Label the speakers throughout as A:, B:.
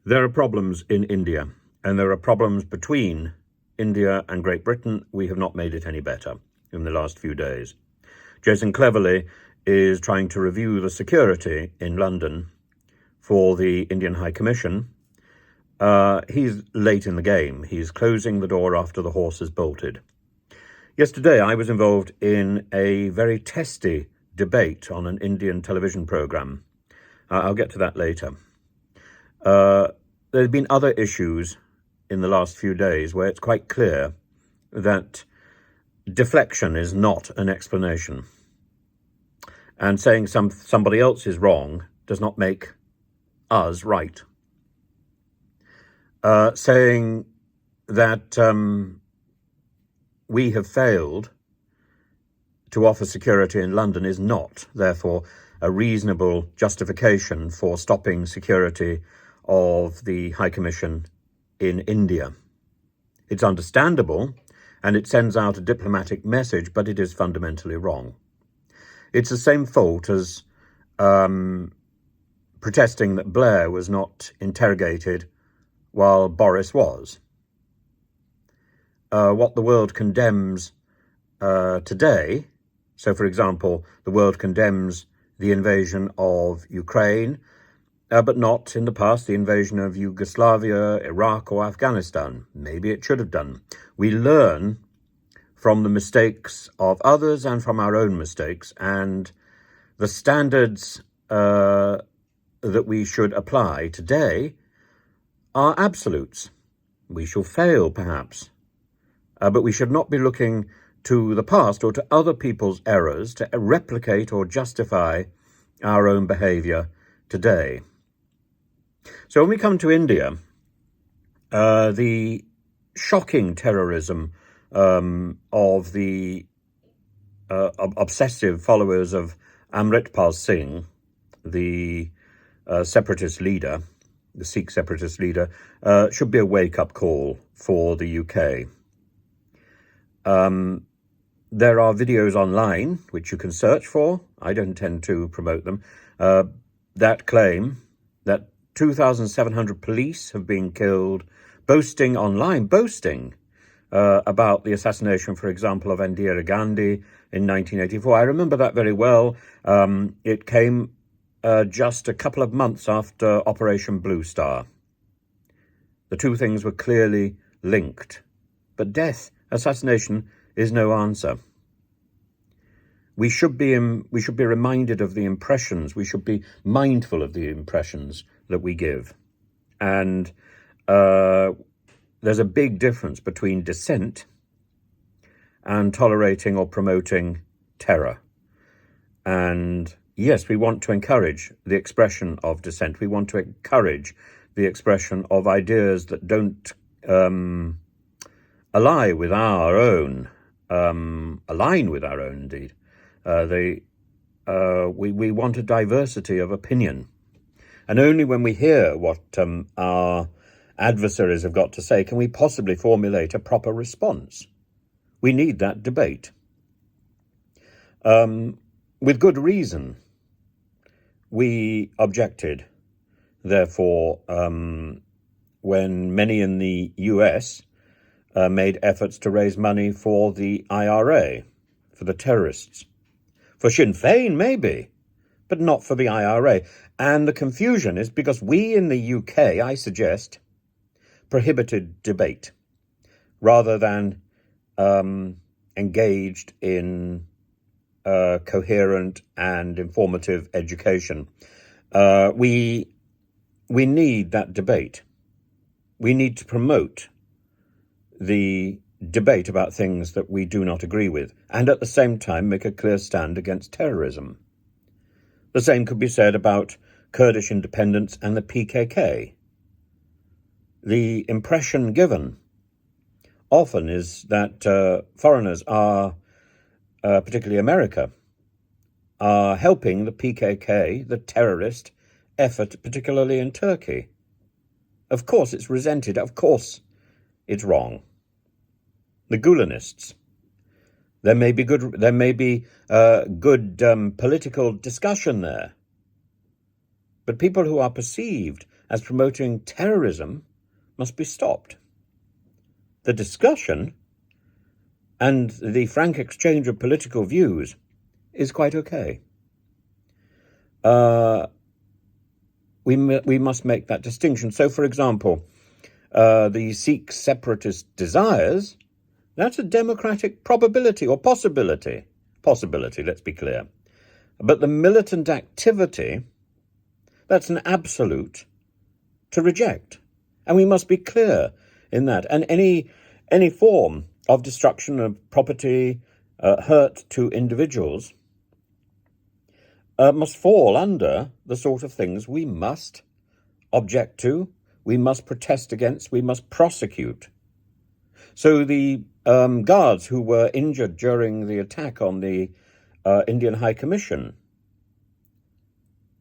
A: There are problems in India, and there are problems between India and Great Britain. We have not made it any better in the last few days. Jason Cleverly is trying to review the security in London for the Indian High Commission. He's late in the game. He's closing the door after the horse has bolted. Yesterday, I was involved in a very testy debate on an Indian television program. I'll get to that later. There have been other issues in the last few days where it's quite clear that deflection is not an explanation. And saying somebody else is wrong does not make us right. Saying that we have failed to offer security in London is not, therefore, a reasonable justification for stopping security of the High Commission in India. It's understandable, and it sends out a diplomatic message, but it is fundamentally wrong. It's the same fault as protesting that Blair was not interrogated while Boris was. What the world condemns today, so for example, the world condemns the invasion of Ukraine, but not in the past the invasion of Yugoslavia, Iraq or Afghanistan. Maybe it should have done. We learn from the mistakes of others and from our own mistakes, and the standards that we should apply today are absolutes. We shall fail, perhaps, but we should not be looking to the past or to other people's errors to replicate or justify our own behaviour today. So when we come to India, the shocking terrorism of the obsessive followers of Amritpal Singh, the separatist leader, the Sikh separatist leader, should be a wake-up call for the UK. There are videos online which you can search for. I don't intend to promote them. That claim that 2,700 police have been killed, boasting about the assassination, for example, of Indira Gandhi in 1984. I remember that very well. It came just a couple of months after Operation Blue Star. The two things were clearly linked. But assassination is no answer. We should be reminded of the impressions. We should be mindful of the impressions that we give. And there's a big difference between dissent and tolerating or promoting terror. And yes, we want to encourage the expression of dissent. We want to encourage the expression of ideas that don't align with our own, indeed. We want a diversity of opinion. And only when we hear what our adversaries have got to say can we possibly formulate a proper response. We need that debate. With good reason, we objected, therefore, when many in the US made efforts to raise money for the IRA, for the terrorists. For Sinn Féin, maybe, but not for the IRA. And the confusion is because we in the UK, I suggest, prohibited debate rather than engaged in coherent and informative education. We need that debate. We need to promote the debate about things that we do not agree with, and at the same time make a clear stand against terrorism. The same could be said about Kurdish independence and the PKK. The impression given often is that foreigners are, particularly America, are helping the PKK, the terrorist effort, particularly in Turkey. Of course it's resented. Of course it's wrong. The Gulenists. There may be good political discussion there. But people who are perceived as promoting terrorism must be stopped. The discussion and the frank exchange of political views is quite okay. We must make that distinction. So, for example, the Sikh separatist desires, that's a democratic probability or possibility. Possibility, let's be clear. But the militant activity, that's an absolute to reject. And we must be clear in that. And any form of destruction of property, hurt to individuals, must fall under the sort of things we must object to, we must protest against, we must prosecute. So the guards who were injured during the attack on the Indian High Commission,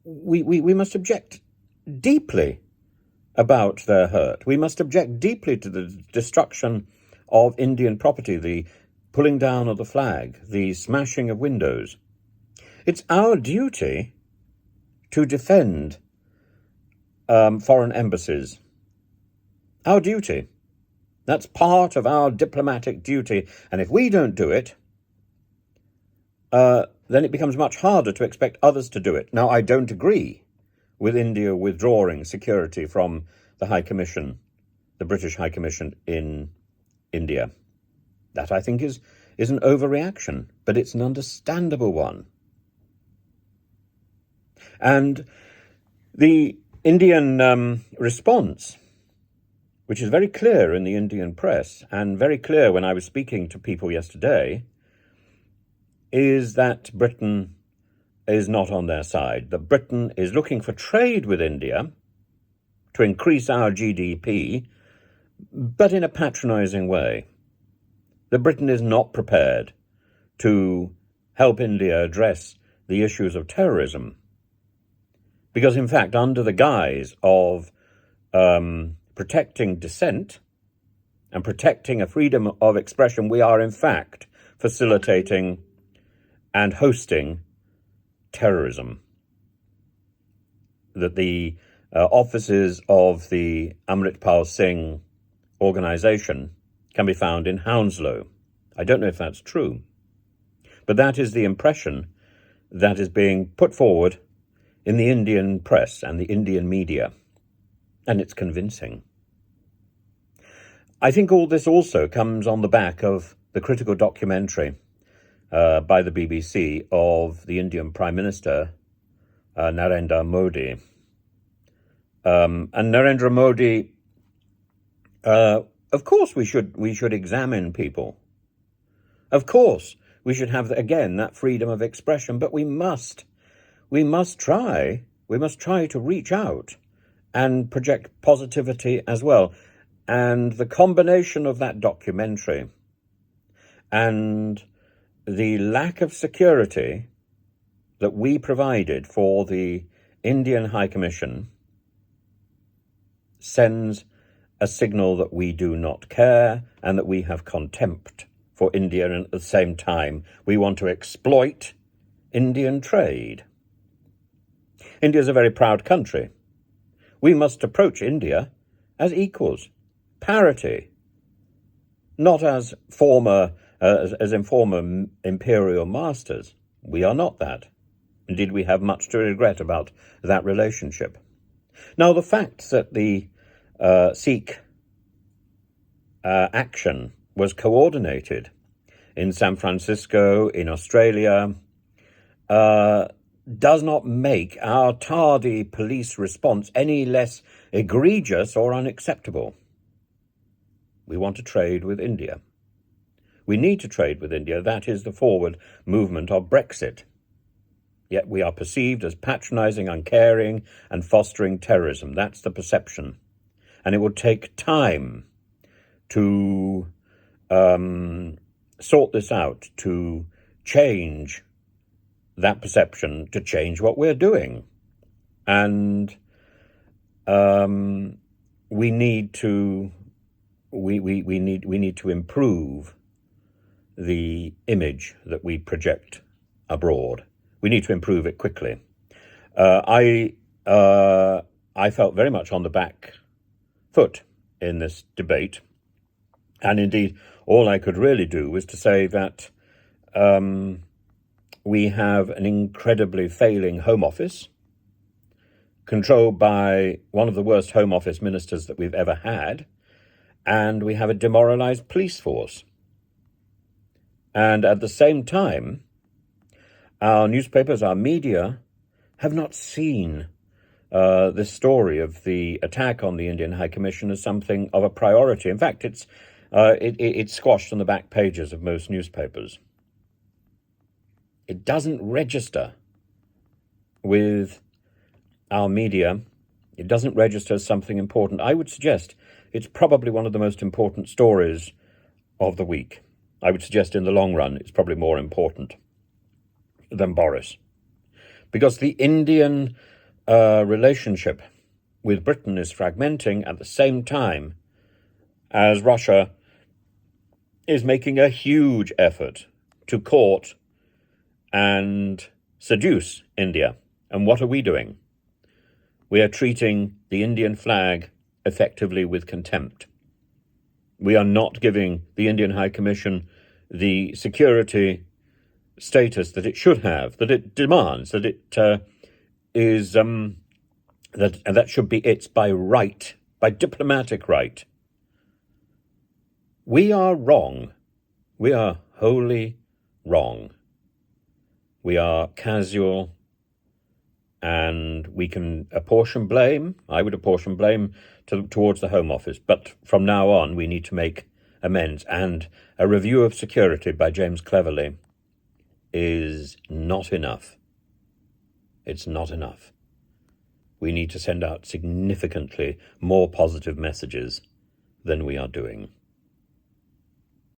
A: we must object deeply about their hurt. We must object deeply to the destruction of Indian property, the pulling down of the flag, the smashing of windows. It's our duty to defend foreign embassies. Our duty. That's part of our diplomatic duty. And if we don't do it, then it becomes much harder to expect others to do it. Now, I don't agree with India withdrawing security from the High Commission, the British High Commission in India. That, I think, is an overreaction, but it's an understandable one. And the Indian response, which is very clear in the Indian press and very clear when I was speaking to people yesterday, is that Britain is not on their side, that Britain is looking for trade with India to increase our GDP, but in a patronizing way. That Britain is not prepared to help India address the issues of terrorism. Because, in fact, under the guise of protecting dissent and protecting a freedom of expression, we are, in fact, facilitating and hosting terrorism. That the offices of the Amritpal Singh organization can be found in Hounslow. I don't know if that's true, but that is the impression that is being put forward in the Indian press and the Indian media, and it's convincing. I think all this also comes on the back of the critical documentary by the BBC of the Indian Prime Minister, Narendra Modi. And Narendra Modi, of course we should examine people. Of course we should have, again, that freedom of expression, but we must try to reach out and project positivity as well. And the combination of that documentary and the lack of security that we provided for the Indian High Commission sends a signal that we do not care and that we have contempt for India, and at the same time we want to exploit Indian trade. India is a very proud country. We must approach India as equals, parity, not as former imperial masters. We are not that. Indeed, we have much to regret about that relationship. Now, the fact that the Sikh action was coordinated in San Francisco, in Australia, does not make our tardy police response any less egregious or unacceptable. We want to trade with India. We need to trade with India. That is the forward movement of Brexit. Yet we are perceived as patronizing, uncaring, and fostering terrorism. That's the perception. And it will take time to sort this out, to change that perception, to change what we're doing. And we need to improve the image that we project abroad. We need to improve it quickly. I I felt very much on the back foot in this debate. And indeed, all I could really do was to say that we have an incredibly failing Home Office, controlled by one of the worst Home Office ministers that we've ever had, and we have a demoralised police force. And at the same time, our newspapers, our media, have not seen this story of the attack on the Indian High Commission as something of a priority. In fact, it's squashed on the back pages of most newspapers. It doesn't register with our media. It doesn't register as something important. I would suggest it's probably one of the most important stories of the week. I would suggest in the long run it's probably more important than Boris. Because the Indian relationship with Britain is fragmenting at the same time as Russia is making a huge effort to court and seduce India. And what are we doing? We are treating the Indian flag effectively with contempt. We are not giving the Indian High Commission the security status that it should have, that it demands, that it is that should be its by right, by diplomatic right. We are wrong. We are wholly wrong. We are casual, and we can apportion blame. I would apportion blame towards the Home Office, but from now on we need to make amends. And a review of security by James Cleverly is not enough. It's not enough. We need to send out significantly more positive messages than we are doing.